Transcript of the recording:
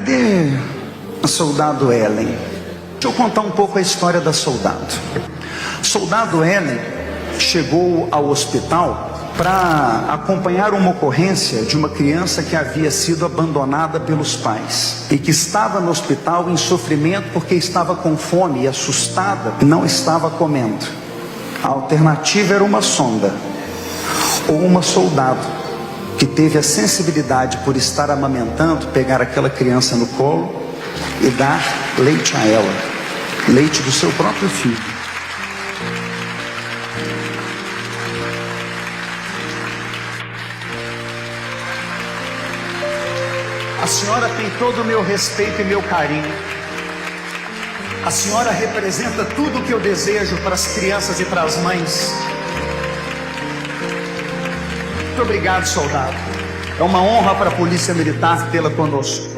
Cadê a soldado Ellen? Deixa eu contar um pouco a história da soldado. Soldado Ellen chegou ao hospital para acompanhar uma ocorrência de uma criança que havia sido abandonada pelos pais e que estava no hospital em sofrimento porque estava com fome e assustada, não estava comendo. A alternativa era uma sonda ou uma soldado que teve a sensibilidade, por estar amamentando, pegar aquela criança no colo e dar leite a ela, leite do seu próprio filho. A senhora tem todo o meu respeito e meu carinho. A senhora representa tudo o que eu desejo para as crianças e para as mães. Muito obrigado, soldado. É uma honra para a Polícia Militar tê-la conosco.